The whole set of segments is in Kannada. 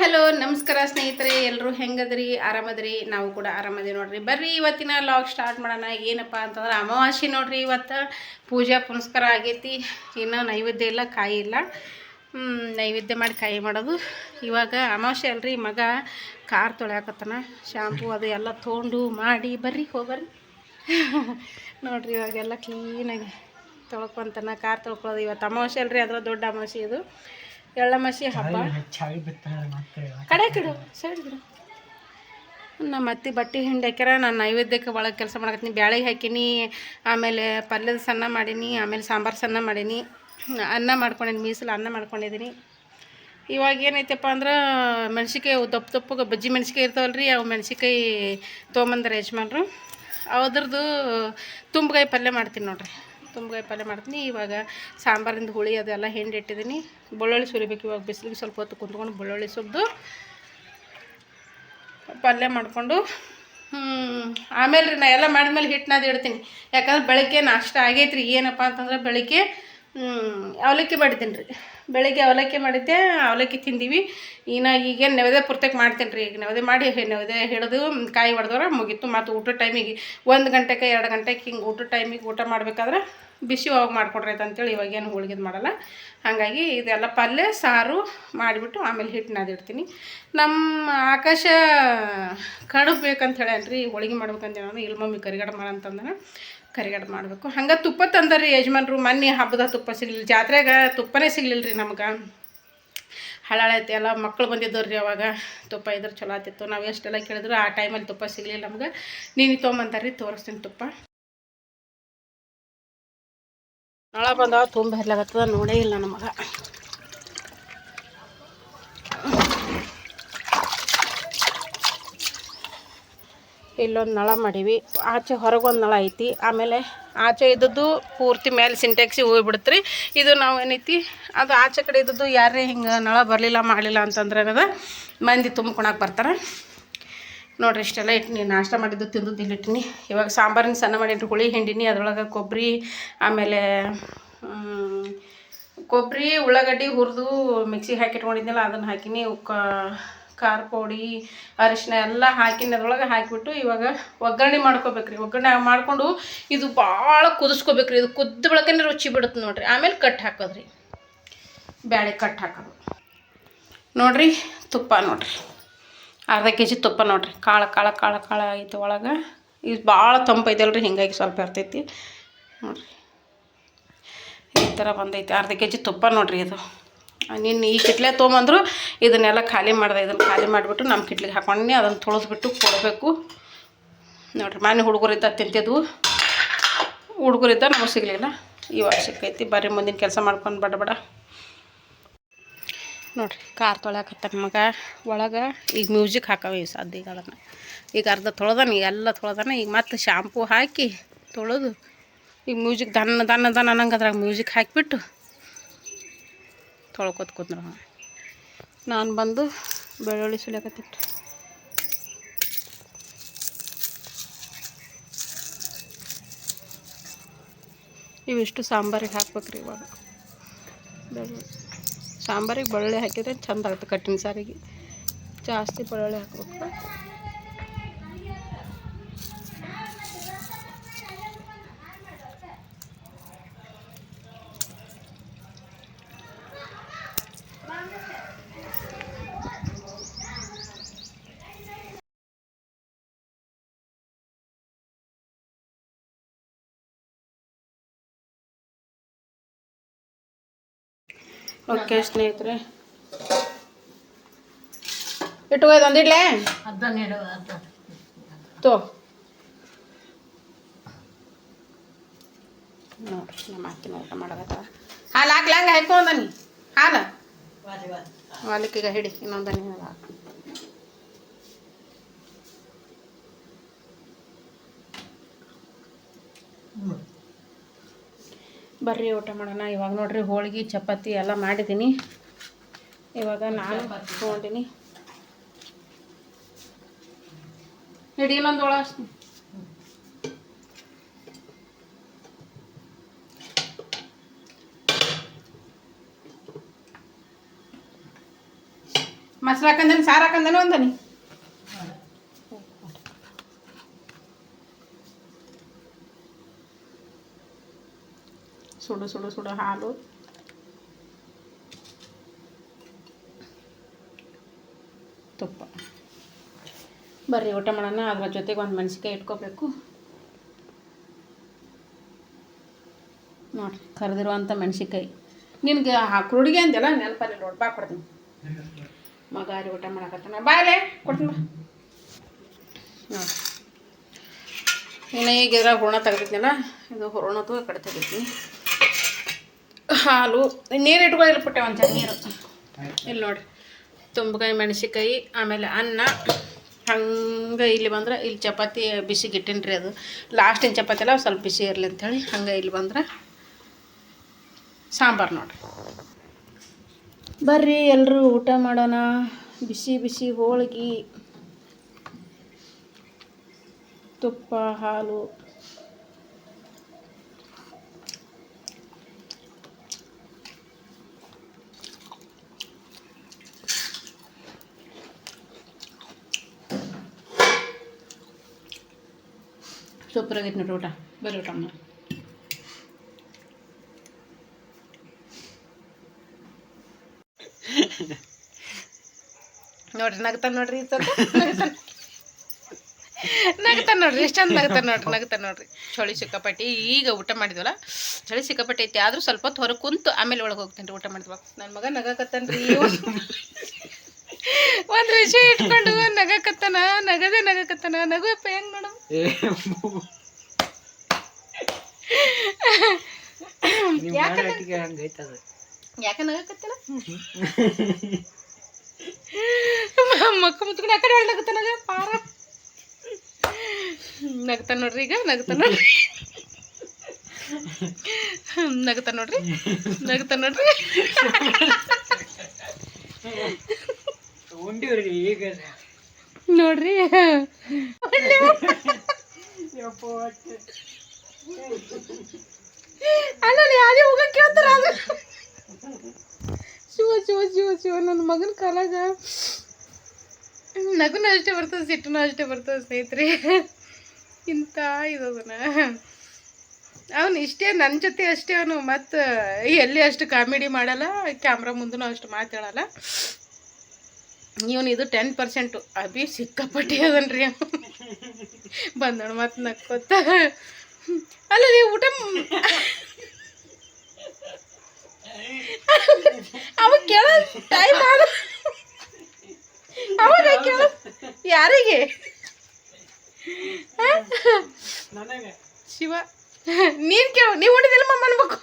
ಹಲೋ ನಮಸ್ಕಾರ ಸ್ನೇಹಿತರೆ, ಎಲ್ಲರೂ ಹೆಂಗದ್ರಿ? ಆರಾಮದ್ರಿ? ನಾವು ಕೂಡ ಆರಾಮದಿ ನೋಡ್ರಿ. ಬರ್ರಿ ಇವತ್ತಿನ ಲಾಗ್ ಸ್ಟಾರ್ಟ್ ಮಾಡೋಣ. ಏನಪ್ಪ ಅಂತಂದ್ರೆ ಅಮಾವಾಸ್ಯೆ ನೋಡ್ರಿ. ಇವತ್ತು ಪೂಜಾ ಪುನಸ್ಕಾರ ಆಗೈತಿ. ಇನ್ನೂ ನೈವೇದ್ಯ ಇಲ್ಲ, ಕಾಯಿ ಇಲ್ಲ. ನೈವೇದ್ಯ ಮಾಡಿ ಕಾಯಿ ಮಾಡೋದು. ಇವಾಗ ಅಮಾವಾಸ್ಯೆ ಅಲ್ರಿ. ಮಗ ಕಾರ್ ತೊಳ್ಯಾಕತ್ತಾನ. ಶಾಂಪೂ ಅದು ಎಲ್ಲ ತೊಗೊಂಡು ಮಾಡಿ ಬರ್ರಿ ಹೋಗ್ಬರ್ರಿ. ನೋಡ್ರಿ ಇವಾಗೆಲ್ಲ ಕ್ಲೀನಾಗಿ ತೊಳ್ಕೊತಾನ. ಕಾರ್ ತೊಳ್ಕೊಳ್ಳೋದು ಇವತ್ತು ಅಮಾವಾಸ್ಯೆ ಅಲ್ರಿ. ಅದರ ದೊಡ್ಡ ಅಮಾವಾಸ್ಯೆ ಇದು, ಎಳ್ಳಮಾಸಿ ಹಬ್ಬ. ಕಡೆ ಕಿಡು ಸೈಡ್ ಗಿಡ. ನಮ್ಮ ಅತ್ತೆ ಬಟ್ಟೆ ಹಿಂಡಿ ಹಾಕ್ಯಾರ. ನಾನು ನೈವೇದ್ಯಕ್ಕೆ ಒಳಗೆ ಕೆಲಸ ಮಾಡಕತ್ತೀನಿ. ಬ್ಯಾಳಿಗೆ ಹಾಕೀನಿ, ಆಮೇಲೆ ಪಲ್ಯದ ಸಣ್ಣ ಮಾಡೀನಿ, ಆಮೇಲೆ ಸಾಂಬಾರು ಸಣ್ಣ ಮಾಡೀನಿ, ಅನ್ನ ಮಾಡ್ಕೊಂಡೀನಿ, ಮೀಸಲು ಅನ್ನ ಮಾಡ್ಕೊಂಡಿದ್ದೀನಿ. ಇವಾಗ ಏನೈತಪ್ಪ ಅಂದ್ರೆ ಮೆಣ್ಸಿಕಾಯಿ ದಪ್ಪ ದಪ್ಪಗೆ ಬಜ್ಜಿ ಮೆಣ್ಸಿಕಾಯಿ ಇರ್ತಾವಲ್ರಿ, ಅವು ಮೆಣ್ಸಿಕಾಯಿ ತೊಗೊಂಬಂದ್ರೆ ಯಜಮಾನ್ರು. ಅದ್ರದ್ದು ತುಂಬಗಾಯಿ ಪಲ್ಯ ಮಾಡ್ತೀನಿ ನೋಡ್ರಿ. ತುಂಬಗಾಯಿ ಪಲ್ಯ ಮಾಡ್ತೀನಿ. ಇವಾಗ ಸಾಂಬಾರಿಂದ ಹುಳಿ ಅದೆಲ್ಲ ಹಿಂಡಿ ಇಟ್ಟಿದ್ದೀನಿ. ಬೆಳ್ಳುಳ್ಳಿ ಸುರಿಬೇಕು. ಇವಾಗ ಬಿಸಿಲಿಗೆ ಸ್ವಲ್ಪ ಹೊತ್ತು ಕುಂತ್ಕೊಂಡು ಬೆಳ್ಳುಳ್ಳಿ ಸುರಿದು ಪಲ್ಯ ಮಾಡಿಕೊಂಡು ಆಮೇಲೆ ರೀ ನಾ ಎಲ್ಲ ಮಾಡಿದ್ಮೇಲೆ ಹಿಟ್ಟನಾದು ಇಡ್ತೀನಿ. ಯಾಕಂದ್ರೆ ಬೆಳಗ್ಗೆ ನಾಷ್ಟ ಆಗೈತ್ರಿ. ಏನಪ್ಪ ಅಂತಂದ್ರೆ ಬೆಳಗ್ಗೆ ಅವಲಕ್ಕಿ ಮಾಡಿದ್ದೀನಿ ರೀ. ಬೆಳಗ್ಗೆ ಅವಲಕ್ಕಿ ಮಾಡಿದ್ದೆ, ಅವಲಕ್ಕಿ ತಿಂದೀವಿ. ಈಗೇನು ನೈವೇದ್ಯ ಪೂರ್ತಕ್ಕೆ ಮಾಡ್ತೀನಿ ರೀ. ಈಗ ನೈವೇದ್ಯ ಮಾಡಿ ನೈವೇದ್ಯ ಹಿಡಿದು ಕಾಯಿ ಹೊಡೆದವ್ರೆ ಮುಗೀತು. ಮತ್ತು ಊಟದ ಟೈಮಿಗೆ 1 ಗಂಟೆಗೆ 2 ಗಂಟೆಗೆ ಹಿಂಗೆ ಊಟದ ಟೈಮಿಗೆ ಊಟ ಮಾಡ್ಬೇಕಾದ್ರೆ ಬಿಸಿ ಹೋಗಿ ಮಾಡಿಕೊಡ್ರಿ ಅಂತೇಳಿ ಇವಾಗೇನು ಹೋಳಿಗೆದು ಮಾಡಲ್ಲ. ಹಾಗಾಗಿ ಇದೆಲ್ಲ ಪಲ್ಯ ಸಾರು ಮಾಡಿಬಿಟ್ಟು ಆಮೇಲೆ ಹಿಟ್ಟು ನಾದಿಡ್ತೀನಿ. ನಮ್ಮ ಆಕಾಶ ಕಡುಬು ಬೇಕಂತ ಹೇಳ್ಯಾನ್ರಿ. ಹೋಳಿಗೆ ಮಾಡ್ಬೇಕಂತ ಹೇಳೋಣ. ಇಲ್ಲಿ ಮಮ್ಮಿ ಕರಿಗಡ ಮಾಡಂತಂದ್ರೆ ಕರಿಗಡ ಮಾಡಬೇಕು. ಹಂಗೆ ತುಪ್ಪ ತಂದರಿ ಯಜಮಾನ್ರು. ಮೊನ್ನೆ ಹಬ್ಬದ ತುಪ್ಪ ಸಿಗಲಿಲ್ಲ, ಜಾತ್ರೆಗೆ ತುಪ್ಪನೇ ಸಿಗಲಿಲ್ಲ ರೀ ನಮ್ಗೆ. ಹಳಾಳೈತಿ ಎಲ್ಲ ಮಕ್ಕಳು ಬಂದಿದ್ದವ್ರಿ. ಅವಾಗ ತುಪ್ಪ ಇದ್ರೆ ಚಲೋ ಆತಿತ್ತು. ನಾವು ಎಷ್ಟೆಲ್ಲ ಕೇಳಿದ್ರು ಆ ಟೈಮಲ್ಲಿ ತುಪ್ಪ ಸಿಗಲಿಲ್ಲ ನಮ್ಗೆ. ನೀನು ತೊಗೊಂಬಂತಾರ್ರಿ, ತೋರಿಸ್ತೀನಿ ತುಪ್ಪ. ನಳ ಬಂದವ, ತುಂಬ ಹರ್ಲಾಗತ್ತದ, ನೋಡೇ ಇಲ್ಲ ನಮಗೆ. ಇಲ್ಲೊಂದು ನಳ ಮಾಡೀವಿ. ಆಚೆ ಹೊರಗೊಂದು ನಳ ಐತಿ. ಆಮೇಲೆ ಆಚೆ ಇದ್ದದ್ದು ಪೂರ್ತಿ ಮೇಲೆ ಸಿಂಟೆಕ್ಸಿಗೆ ಹೋಗ್ಬಿಡುತ್ತೆ ರೀ. ಇದು ನಾವು ಏನೈತಿ ಅದು ಆಚೆ ಕಡೆ ಇದ್ದದ್ದು ಯಾರೇ ಹಿಂಗೆ ನಳ ಬರಲಿಲ್ಲ ಮಾಡಲಿಲ್ಲ ಅಂತಂದ್ರೆ ಏನದ ಮಂದಿ ತುಂಬ್ಕೊಳಕ್ಕೆ ಬರ್ತಾರೆ ನೋಡ್ರಿ. ಇಷ್ಟೆಲ್ಲ ಇಟ್ಟಿನಿ. ನಾಷ್ಟ ಮಾಡಿದ್ದು ತಿಂದು ಇಲ್ಲಿಟ್ಟಿನಿ. ಇವಾಗ ಸಾಂಬಾರಿನ ಸಣ್ಣ ಮಾಡಿಟ್ಟು ಹುಳಿ ಹಿಂಡಿನಿ. ಅದರೊಳಗೆ ಕೊಬ್ಬರಿ, ಆಮೇಲೆ ಕೊಬ್ಬರಿ ಉಳ್ಳಾಗಡ್ಡಿ ಹುರಿದು ಮಿಕ್ಸಿಗೆ ಹಾಕಿಟ್ಕೊಂಡಿದ್ನಲ್ಲ ಅದನ್ನು ಹಾಕಿನಿ. ಖಾರ ಪುಡಿ, ಅರಿಶಿನ ಎಲ್ಲ ಹಾಕಿನಿ. ಅದ್ರೊಳಗೆ ಹಾಕಿಬಿಟ್ಟು ಇವಾಗ ಒಗ್ಗರಣೆ ಮಾಡ್ಕೋಬೇಕ್ರಿ. ಒಗ್ಗರಣೆ ಮಾಡಿಕೊಂಡು ಇದು ಭಾಳ ಕುದಿಸ್ಕೋಬೇಕ್ರಿ. ಇದು ಕುದ್ದ ಬೆಳಕನೇ ರುಚಿ ಬಿಡುತ್ತೆ ನೋಡ್ರಿ. ಆಮೇಲೆ ಕಟ್ ಹಾಕೋದ್ರಿ, ಬ್ಯಾಳೆ ಕಟ್ ಹಾಕೋದು ನೋಡ್ರಿ. ತುಪ್ಪ ನೋಡ್ರಿ, ಅರ್ಧ ಕೆ ಜಿ ತುಪ್ಪ ನೋಡ್ರಿ. ಕಾಳು ಕಾಳು ಕಾಳು ಕಾಳು ಐತೆ ಒಳಗೆ. ಇದು ಭಾಳ ತಂಪೈತಲ್ರಿ, ಹಿಂಗಾಗಿ ಸ್ವಲ್ಪ ಇರ್ತೈತಿ ನೋಡ್ರಿ. ಈ ಥರ ಬಂದೈತಿ ಅರ್ಧ ಕೆ ಜಿ ತುಪ್ಪ ನೋಡ್ರಿ. ಇದು ನಿನ್ನ ಈ ಕಿಟ್ಲೆ ತೊಗೊಂಬಂದ್ರು. ಇದನ್ನೆಲ್ಲ ಖಾಲಿ ಮಾಡಿದೆ. ಇದನ್ನು ಖಾಲಿ ಮಾಡಿಬಿಟ್ಟು ನಮ್ಮ ಕಿಟ್ಲಿಗೆ ಹಾಕೊಂಡಿ ಅದನ್ನು ತೊಳೆದ್ಬಿಟ್ಟು ಕೊಡಬೇಕು ನೋಡ್ರಿ. ಮನೆ ಹುಡುಗರಿದ್ದ ತಿಂತಿದ್ವು, ಹುಡುಗರಿದ್ದ ನಮಗೆ ಸಿಗಲಿಲ್ಲ. ಇವಾಗ ಸಿಕ್ಕೈತಿ. ಬರ್ರಿ ಮುಂದಿನ ಕೆಲಸ ಮಾಡ್ಕೊಂಡು ಬಡ ನೋಡ್ರಿ. ಕಾರ್ ತೊಳ್ಯಾಕತ್ತಾನ ಮಗ ಒಳಗೆ. ಈಗ ಮ್ಯೂಸಿಕ್ ಹಾಕವೆ ಸಾಧ್ಯ. ಈಗ ಅದನ್ನು ಈಗ ಅರ್ಧ ತೊಳೆದಾನ, ಈಗ ಎಲ್ಲ ತೊಳೆದಾನ. ಈಗ ಮತ್ತೆ ಶಾಂಪೂ ಹಾಕಿ ತೊಳೆದು ಈಗ ಮ್ಯೂಸಿಕ್ ದನ್ನ ದನ್ನ ದನ್ನ ಅನ್ನಂಗೆ ಅದ್ರಾಗ ಮ್ಯೂಸಿಕ್ ಹಾಕಿಬಿಟ್ಟು ತೊಳ್ಕೊತ ಕೂತ್ರು. ನಾನು ಬಂದು ಬೆಳ್ಳುಳ್ಳಿ ಸುಲಿಯಾಕತ್ತಿಟ್ಟು ಇವಿಷ್ಟು ಸಾಂಬಾರಿಗೆ ಹಾಕ್ಬೇಕ್ರಿ. ಇವಾಗ ಬೆಳ್ಳುಳ್ಳಿ ಸಾಂಬಾರಿಗೆ ಬೆಳ್ಳುಳ್ಳಿ ಹಾಕಿದ್ರೆ ಚಂದ ಆಗುತ್ತೆ. ಕಟ್ಟಿನ ಸಾರಿಗೆ ಜಾಸ್ತಿ ಬೆಳ್ಳುಳ್ಳಿ ಹಾಕ್ಬೇಕು. ಓಕೆ ಸ್ನೇಹಿತರೆ, ಇಟ್ಟುಕೋಯ್ದು ಒಂದಿಡ್ಲೆ ತೋ ನೋಡ್ರಿ. ನಮ್ಮ ಅತ್ತಿನ ಊಟ ಮಾಡೋದ. ಹಾಲು ಹಾಕ್ಲಂಗೆ ಹಾಕೊಂಡನಿ ಹಾಲು ವಾಲಿಕ್ಕೀಗ ಹಿಡಿ. ಇನ್ನೊಂದನಿ ಹಾಲು ಹಾಕಿ ಬರ್ರಿ ಊಟ ಮಾಡೋಣ. ಇವಾಗ ನೋಡ್ರಿ ಹೋಳಿಗೆ ಚಪಾತಿ ಎಲ್ಲ ಮಾಡಿದ್ದೀನಿ. ಇವಾಗ ನಾನು ತೊಗೊಂಡಿನಿ. ಹಿಡಿ ಇನ್ನೊಂದು ಒಳ ಮೊಸರು ಹಾಕಂದೇನು ಸಾರು ಹಾಕಂದೇನು ಒಂದನಿ ಸುಡು ಸುಡು ಸುಡು ಹಾಲು ತುಪ್ಪ ಬರ್ರಿ ಊಟ ಮಾಡೋಣ. ಅದ್ರ ಜೊತೆಗೆ ಒಂದು ಮೆಣಸಿನ್ಕಾಯಿ ಇಟ್ಕೋಬೇಕು ನೋಡಿರಿ, ಕರೆದಿರುವಂಥ ಮೆಣಸಿನ್ಕಾಯಿ. ನಿನಗೆ ಕುರುಡಿಗೆ ಅಂದೆಲ್ಲ ನೆನಪಲ್ಲಿ ನೋಡಿ ಬಾ ಕೊಡ್ತೀನಿ. ಮಗ ರೀ ಊಟ ಮಾಡಕತ್ತಾನ, ಬಾಯಲೆ ಕೊಡ್ತೀನಿ ಬಾ. ನೋಡಿ ಇನ್ನು ಈಗ ಇದ್ರಾಗ ಹೂರ್ಣ ತೆಗ್ದಿದ್ನಲ್ಲ, ಇದು ಹೂರ್ಣದ್ದು ಆ ಕಡೆ ತೆಗಿತೀನಿ. ಹಾಲು ನೀರು ಇಟ್ಕೊಳ್ಳಿ ಪುಟ್ಟೆ ಒಂದು ಚಂದ ನೀರು. ಇಲ್ಲಿ ನೋಡಿರಿ ತುಂಬಕಾಯಿ ಮೆಣಸಿನ್ಕಾಯಿ, ಆಮೇಲೆ ಅನ್ನ. ಹಂಗೆ ಇಲ್ಲಿ ಬಂದ್ರೆ ಇಲ್ಲಿ ಚಪಾತಿ ಬಿಸಿಗೆ ಇಟ್ಟಿನಿ ರೀ. ಅದು ಲಾಸ್ಟಿನ ಚಪಾತಿ ಎಲ್ಲ ಸ್ವಲ್ಪ ಬಿಸಿ ಇರಲಿ ಅಂಥೇಳಿ ಹಂಗೆ ಇಲ್ಲಿ ಬಂದ್ರೆ ಸಾಂಬಾರು ನೋಡಿರಿ. ಬರ್ರಿ ಎಲ್ಲರೂ ಊಟ ಮಾಡೋಣ. ಬಿಸಿ ಬಿಸಿ ಹೋಳಿಗೆ, ತುಪ್ಪ, ಹಾಲು. ಸೂಪರ್ ಆಗೈತೆ ನೋಡ್ರಿ ಊಟ. ಬರ್ರಿ ಊಟ ಮಾಡಿ. ನೋಡ್ರಿ ನಗ್ತಾನೆ ನೋಡ್ರಿ, ನಗ್ತಾನೆ ನೋಡ್ರಿ, ಎಷ್ಟು ಚಂದ ನಗ್ತಾನೆ ನೋಡ್ರಿ. ಚಳಿ ಸಿಕ್ಕಾಪಟ್ಟಿ ಈಗ ಊಟ ಮಾಡಿದ್ವಲ್ಲ, ಚಳಿ ಸಿಕ್ಕಾಪಟ್ಟಿ ಐತಿ. ಆದ್ರೂ ಸ್ವಲ್ಪ ಹೊತ್ತು ಹೊರಗೆ ಕುಂತು ಆಮೇಲೆ ಒಳಗೆ ಹೋಗ್ತೇನೆ ರೀ ಊಟ ಮಾಡಿದ್ವಾಗ. ನನ್ನ ಮಗ ನಗಾಕತ್ತಾನ್ರಿ, ಒಂದು ವಿಷಯ ಇಟ್ಕೊಂಡು ನಗಾಕತ್ತಾನ, ನಗಕತ್ತಾನ. ನಗುವಪ್ಪ ಹೆಂಗ್ ನೋಡು. ಯಾಕೆ ನಗಾಕತ್ತಾನ? ಮಕ್ಕ ಮುತ್ಕೊಂಡು ಆ ಕಡೆ ನಗತ್ತಾನಾಗ ಪಾರ ನಗ್ತಾನ ನೋಡ್ರಿ. ಈಗ ನಗ್ತಾನ ನೋಡ್ರಿ. ನೋಡ್ರಿ ಅಲ್ಲ ಯಾರೇ ಹೋಗ ಕೇಳ್ತಾರ. ಅದು ಶಿವ ನನ್ನ ಮಗನ ಕಾಲಾಗ ನಗುನ ಅಷ್ಟೇ ಬರ್ತದೆ, ಸಿಟ್ಟುನ ಅಷ್ಟೇ ಬರ್ತದೆ ಸ್ನೇಹಿತರೆ. ಇಂಥ ಇದದನ ಅವನು ಇಷ್ಟೇ ನನ್ನ ಜೊತೆ ಅಷ್ಟೇ. ಅವನು ಮತ್ತು ಎಲ್ಲಿ ಅಷ್ಟು ಕಾಮಿಡಿ ಮಾಡಲ್ಲ, ಕ್ಯಾಮ್ರಾ ಮುಂದೂ ಅಷ್ಟು ಮಾತಾಡಲ್ಲ. ಇವನು ಇದು 10%. ಅಭಿ ಸಿಕ್ಕಾಪಟ್ಟಿ ಅದನ್ರಿ. ಬಂದಳು ಮತ್ತು ನಕ್ಕೋತ. ಅಲ್ಲ ನೀವು ಊಟ ಅವಾಗ ಕೇಳ ಟೈಮ್ ಆದ, ಅವಾಗ ಕೇಳ ಯಾರಿಗೆ? ಶಿವ ನೀನು ಕೇಳು. ನೀವು ಉಂಡಿದಿಲ್ಲ ಮಮ್ಮ ಅನ್ಬೇಕು.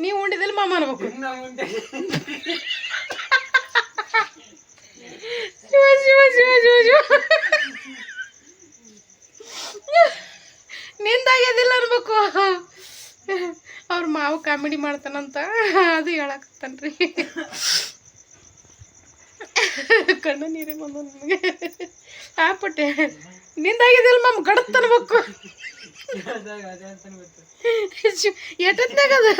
ನೀವು ಉಂಡಿದಿಲ್ಲ ಮಮ್ಮ ಅನ್ಬೇಕು. ಶಿವ ನಿಂದಾಗ್ಯದಿಲ್ಲ ಅನ್ಬೇಕು. ಅವ್ರ ಮಾವು ಕಾಮಿಡಿ ಮಾಡ್ತಾನಂತ ಅದು ಹೇಳಕತ್ತಾನ್ರಿ. ಕಣ್ಣು ನೀರೇ ಬಂದು ನನಗೆ. ಪಟ್ಟೆ ನಿಂದಾಗಿದ್ದಿಲ್ಲ ಮಮ್ಮ ಗಡತ್ ಅನ್ಬೇಕು. ಎಟತ್ನಾಗ ಅದು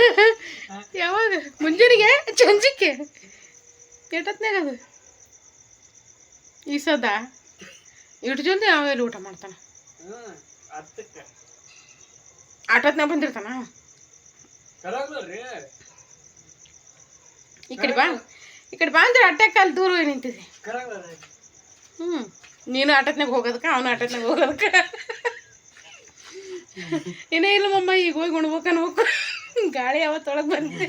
ಯಾವಾಗ ಮುಂಜಾನೆಗೆ ಸಂಜಿಕೆ ಎಟತ್ನಾಗ ಅದು ಈ ಸದಾ ಇಟ್ಟು ಜಲ್ದಿ ಯಾವಾಗ ಊಟ ಮಾಡ್ತಾನ? ಆಟೋತ್ನಾಗ ಬಂದಿರ್ತಾನ. ಈ ಕಡೆ ಬಾ ಅಂದ್ರೆ ಅಟ್ಯಾಕ್ ಅಲ್ಲಿ ದೂರ ನಿಂತಿದೆ. ನೀನು ಆಟೋತ್ನಾಗ ಹೋಗೋದಕ್ಕ, ಅವನು ಆಟೋತ್ನಾಗ ಹೋಗೋದಕ್ಕ. ಏನೇ ಇಲ್ಲ ಮಮ್ಮ, ಈಗ ಹೋಗಿ ಉಣ್ಬೇಕನ್ ಹೋಗು. ಗಾಳಿ ಯಾವತ್ತೊಳಗೆ ಬಂದಿದೆ.